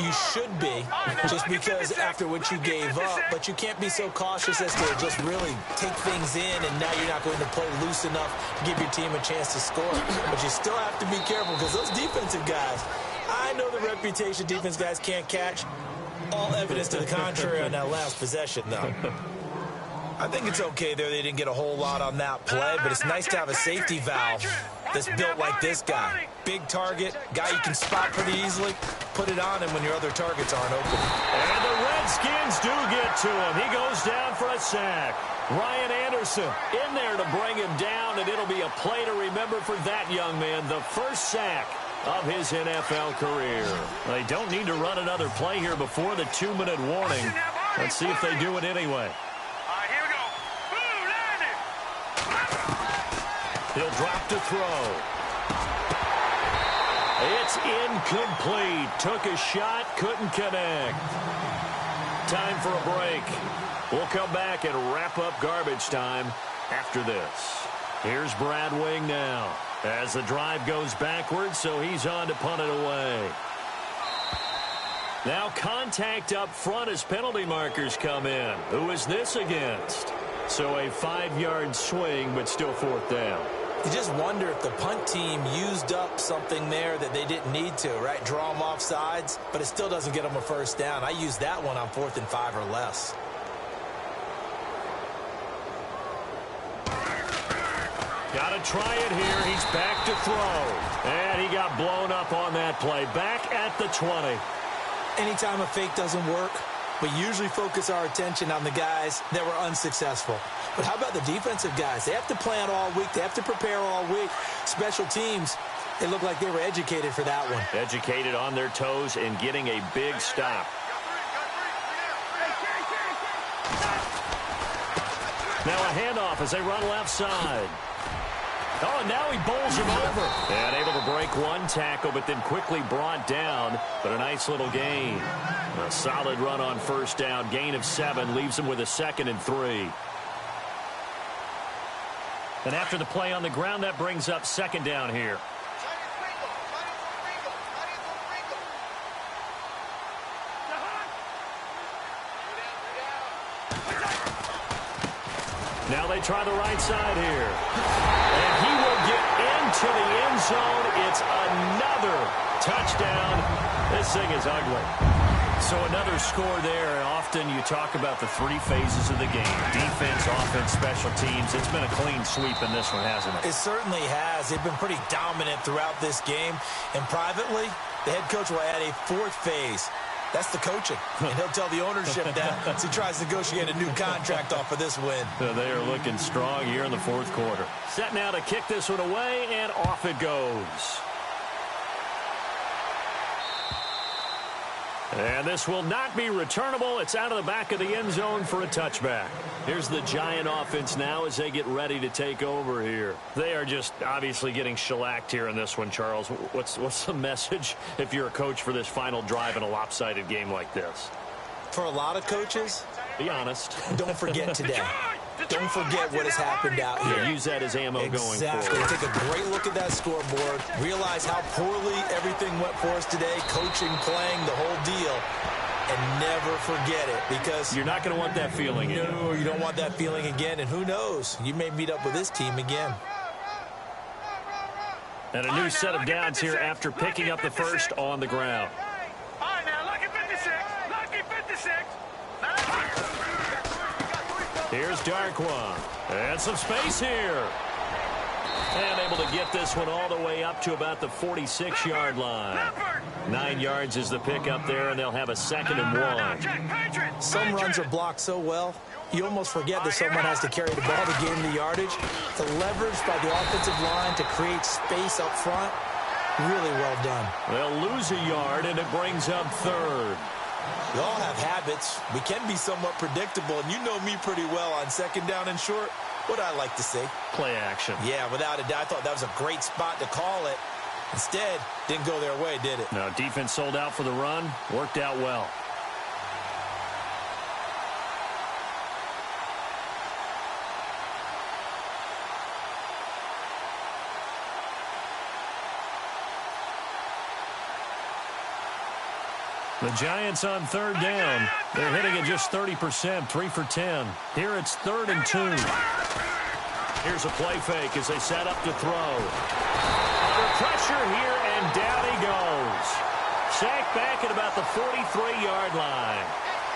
You should be, just because after what you gave up, but you can't be so cautious as to just really take things in, and now you're not going to play loose enough to give your team a chance to score. But you still have to be careful because those defensive guys, I know the reputation defense guys can't catch. All evidence to the contrary on that last possession, though. I think it's okay there. They didn't get a whole lot on that play, but it's nice to have a safety valve that's built like this guy. Big target, guy you can spot pretty easily. Put it on him when your other targets aren't open. And the Redskins do get to him. He goes down for a sack. Ryan Anderson in there to bring him down, and it'll be a play to remember for that young man. The first sack of his NFL career. They don't need to run another play here before the 2-minute warning. Let's see if they do it anyway. Here we go. Boom, landed. He'll drop to throw. It's incomplete. Took a shot, couldn't connect. Time for a break. We'll come back and wrap up garbage time after this. Here's Brad Wing now as the drive goes backwards, so he's on to punt it away. Now contact up front as penalty markers come in. Who is this against? So a 5-yard swing, but still fourth down. You just wonder if the punt team used up something there that they didn't need to, right? Draw them off sides, but it still doesn't get them a first down. I used that one on 4th and 5 or less. Got to try it here. He's back to throw. And he got blown up on that play. Back at the 20. Anytime a fake doesn't work, we usually focus our attention on the guys that were unsuccessful. But how about the defensive guys? They have to plan all week. They have to prepare all week. Special teams, they look like they were educated for that one. Educated on their toes and getting a big stop. Now a handoff as they run left side. Oh, and now he bowls him over. And able to break one tackle, but then quickly brought down. But a nice little gain. A solid run on first down. Gain of 7 leaves him with a 2nd and 3. And after the play on the ground, that brings up 2nd down here. Now they try the right side here. And he will get into the end zone. It's another touchdown. This thing is ugly. So another score there. Often you talk about the 3 phases of the game. Defense, offense, special teams. It's been a clean sweep in this one, hasn't it? It certainly has. They've been pretty dominant throughout this game. And privately, the head coach will add a 4th phase. That's the coaching. And he'll tell the ownership that as he tries to negotiate a new contract off of this win. They are looking strong here in the 4th quarter. Set now to kick this one away, and off it goes. And this will not be returnable. It's out of the back of the end zone for a touchback. Here's the Giant offense now as they get ready to take over here. They are just obviously getting shellacked here in this one, Charles. What's the message if you're a coach for this final drive in a lopsided game like this? For a lot of coaches, be honest. Don't forget today. Don't forget what has happened out here. Yeah, use that as ammo going forward. Exactly. Take a great look at that scoreboard. Realize how poorly everything went for us today. Coaching, playing, the whole deal. And never forget it, because you're not going to want that feeling again. No, you don't want that feeling again. And who knows? You may meet up with this team again. And a new set of downs here after picking up the first on the ground. All right, now, lucky 56. Lucky 56. Here's Darkwa. And some space here. And able to get this one all the way up to about the 46-yard line. 9 yards is the pickup there, and they'll have a 2nd and 1. Some runs are blocked so well, you almost forget that someone has to carry the ball to gain the yardage. The leverage by the offensive line to create space up front, Really well done. They'll lose a yard, and it brings up third. We all have habits. We can be somewhat predictable, and you know me pretty well on second down and short. What I like to say? Play action. Yeah, without a doubt. I thought that was a great spot to call it. Instead, didn't go their way, did it? No, defense sold out for the run. Worked out well. The Giants on third down. They're hitting it just 30%, 3 for 10. Here it's 3rd and 2. Here's a play fake as they set up to throw. Under pressure here, and down he goes. Sacked back at about the 43-yard line.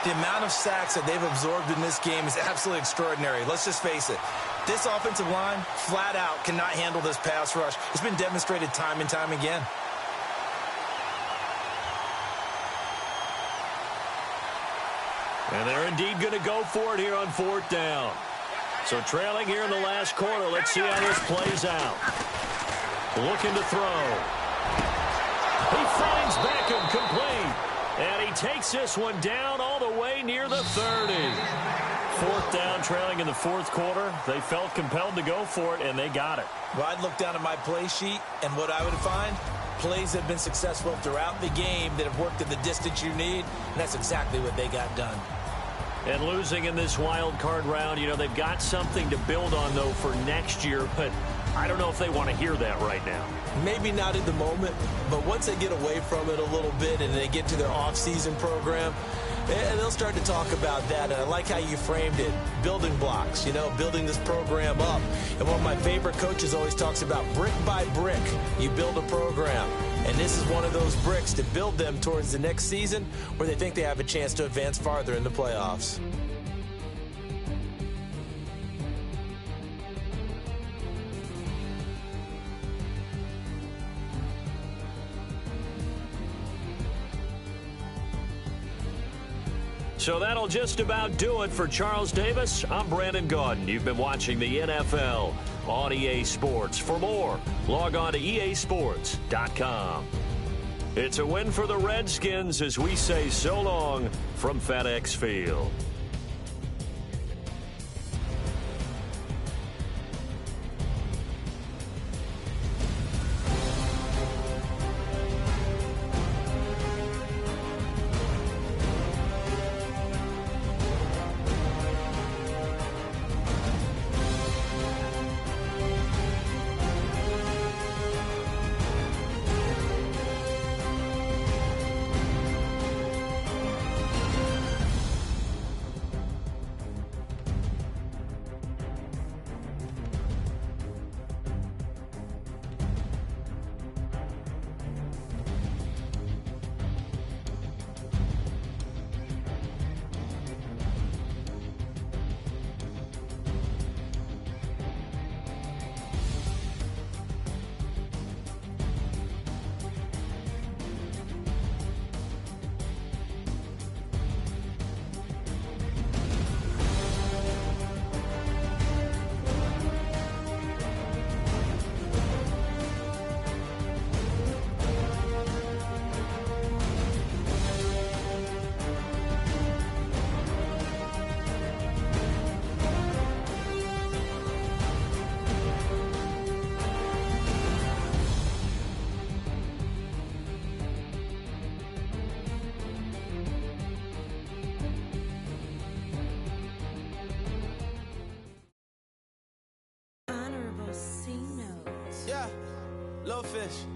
The amount of sacks that they've absorbed in this game is absolutely extraordinary. Let's just face it. This offensive line, flat out, cannot handle this pass rush. It's been demonstrated time and time again. And they're indeed going to go for it here on 4th down. So trailing here in the last quarter. Let's see how this plays out. Looking to throw. He finds Beckham complete. And he takes this one down all the way near the 30. 4th down, trailing in the 4th quarter. They felt compelled to go for it, and they got it. Well, I'd look down at my play sheet, and what I would find, plays have been successful throughout the game that have worked at the distance you need, and that's exactly what they got done. And losing in this wild card round, you know, they've got something to build on, though, for next year, but I don't know if they want to hear that right now. Maybe not in the moment, but once they get away from it a little bit and they get to their off-season program, they'll start to talk about that. And I like how you framed it, building blocks, you know, building this program up. And one of my favorite coaches always talks about brick by brick, you build a program. And this is one of those bricks to build them towards the next season where they think they have a chance to advance farther in the playoffs. So that'll just about do it for Charles Davis. I'm Brandon Gaudin. You've been watching the NFL on EA Sports. For more, log on to easports.com. It's a win for the Redskins as we say so long from FedEx Field. Little fish.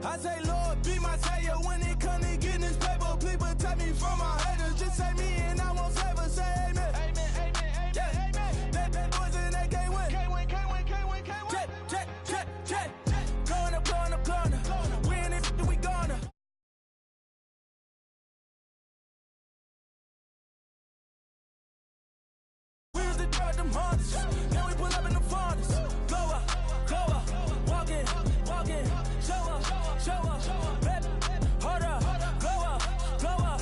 I say, Lord, be my savior when it comes to getting this paper. Please protect me from my haters. Just say me and I won't favor. Say amen. Amen, amen, amen, yeah. Amen. That boys and they can't win. Can't win, can't win, can't win, can't win. Jet. Going up, going up, going up. We in it, we gonna. We was the drug them hardest. Now we pull up in the farthest. Go up, walk in, show up, baby, hold up, go up,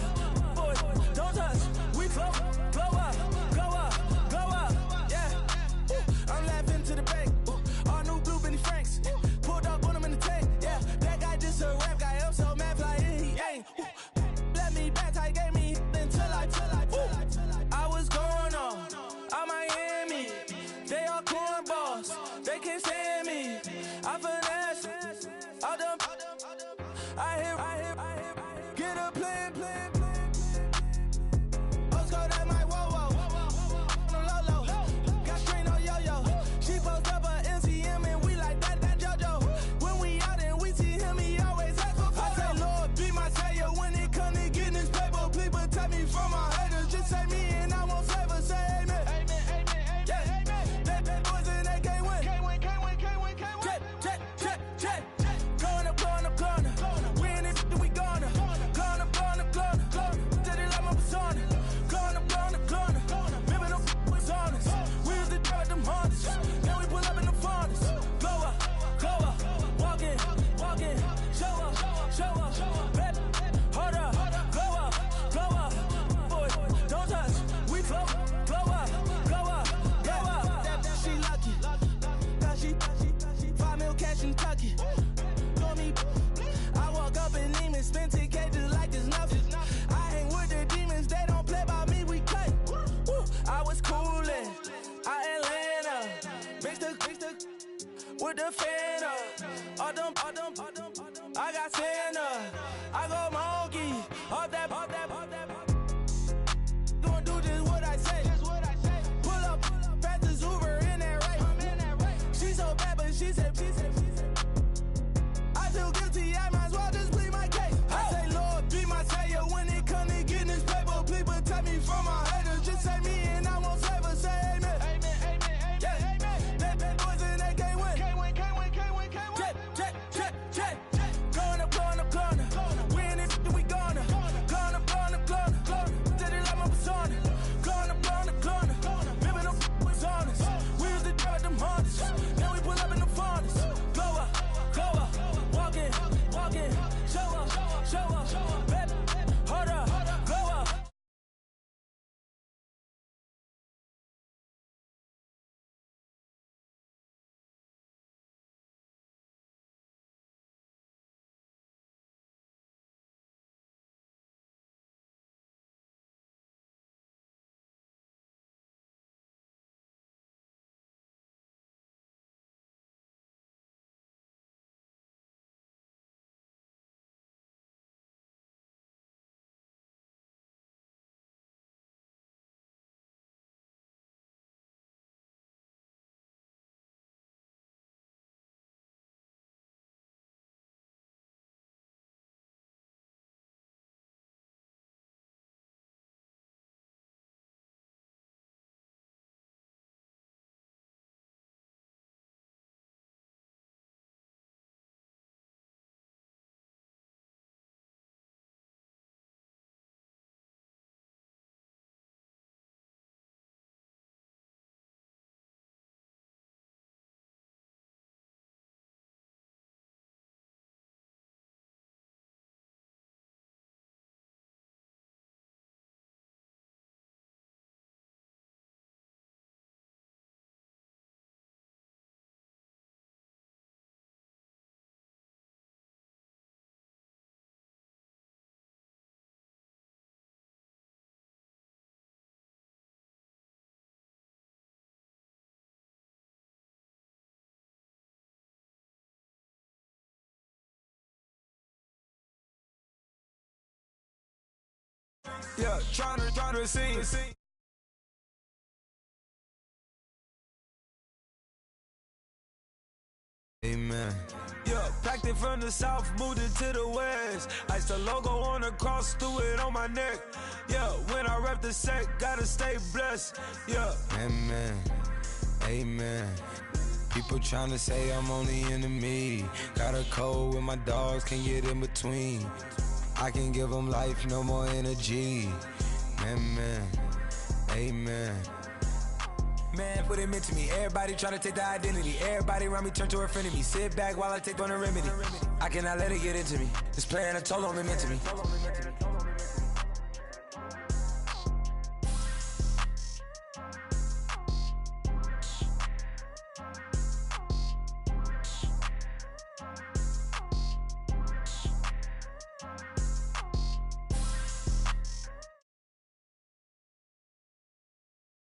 boys, don't touch, we flow up, yeah, I'm laughing to the bank, all new blue Benny Franks, pulled up with the fan up. All them, I got Santa. I go monkey. Off that. Gonna do just what I say. Pull up, fast as Uber in that race. She so bad, but she said. I feel guilty, I might as well just plead my case. I say, Lord, be my savior when it come to getting this paper. Please protect me from my haters. Just say me and I won't save her. Say amen. That boys and they can't win. Check. Going up. We in this, we gonna. Going up. Did it like my persona. Going up. Living up was honest. We used to drive them Hondas. Now we pull up in the furnace. Go up. Walking. Show up. Baby, hold up. Go up. Yeah, trying to see. Amen. Yeah, packed it from the south, moved it to the west. Iced the logo on the cross, threw it on my neck. Yeah, when I rep the set, gotta stay blessed. Yeah. Amen. People trying to say I'm only enemy. Got a code with my dogs, can't get in between. I can give them life, no more energy. Amen. Man, what it meant to me. Everybody try to take the identity. Everybody around me turn to a friend of me. Sit back while I take on a remedy. I cannot let it get into me. This plan a toll on me meant to me.